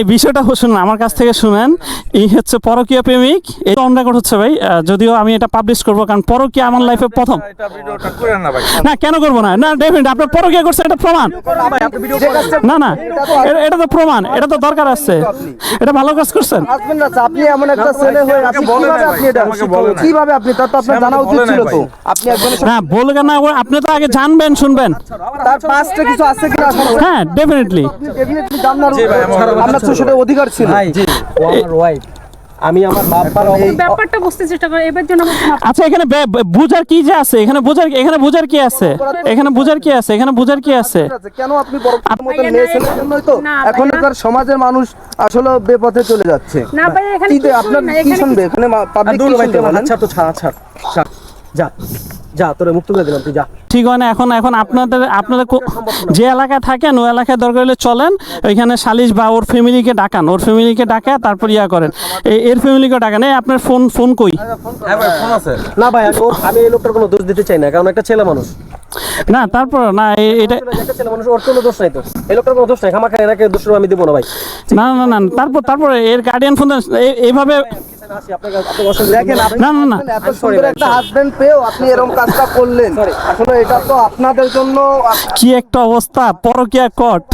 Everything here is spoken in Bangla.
এই বিষয়টা শুনুন, আমার কাছ থেকে শুনেন। এই হচ্ছে পরকীয়া প্রেমিক, এটা অন রেকর্ড হচ্ছে ভাই, যদিও আমি এটা পাবলিশ করবো, কারণ পরকীয়া আমার লাইফে প্রথম। না কেন করবো না, না ডেফিনেট আপনার পরকীয়া করছে, এটা প্রমাণ। না না এটা তো প্রমাণ, এটা তো দরকার আছে, এটা ভালো কাজ করছেন। আপনি এমন একটা ছেলে হয়ে আপনি কিভাবে আপনি তার তো আপনার জানা উচিত ছিল তো। আপনি একজন না বলবেন না, আপনি তো আগে জানবেন শুনবেন। তার পাঁচটা কিছু আছে কিনা হ্যাঁ ডেফিনেটলি ডেফিনেটলি জানার আপনার তো সেটা অধিকার ছিল। ও আমার ওয়াইফ, আমি আমার বাবার ব্যাপারটা বুঝতে চেষ্টা করে এবার জন্য আচ্ছা এখানে বুঝার কি যে আছে, এখানে বুঝার কি আছে, এখানে বুঝার কি আছে, এখানে বুঝার কি আছে। কেন আপনি বড় মতন মেয়ে ছেলের জন্যই তো এখনকার সমাজের মানুষ আসলে বেপথে চলে যাচ্ছে। না ভাই এখানে কি আপনার কি শুনবে এখানে পাবলিক কি শুনবে বলেন? আচ্ছা তো ছাড় যা যা তোরে মুক্ত করে দিলাম, তুই যা। ঠিক হয় না। এখন আপনাদের যে এলাকায় থাকেন ওই এলাকায় দরকার হলে চলেন, ওইখানে সালিশ বা ওর ফ্যামিলিকে ডাকান, ওর ফ্যামিলিকে ডাকা তারপর ইয়া করেন, এর ফ্যামিলিকে ডাকান। এই আপনার ফোন কই? না ভাই আমি এই লোকটার কোনো দোষ দিতে চাই না, কারণ একটা ছেলে মানুষ। না তারপর না এটা একটা ছেলে মানুষ, ওর কোনো দোষ নাই তো, এই লোকটার কোনো দোষ নাই, খামাখা এরাকে দোষ আমি দিব না ভাই। না না না তারপর এর গার্ডিয়ান ফোন এইভাবে দেখেন না না না এত সুন্দর একটা হাজবেন্ড পেয়েও আপনি এরকম কাজটা করলেন, আসলে এটা তো আপনাদের জন্য কি একটা অবস্থা। পরকীয়া কট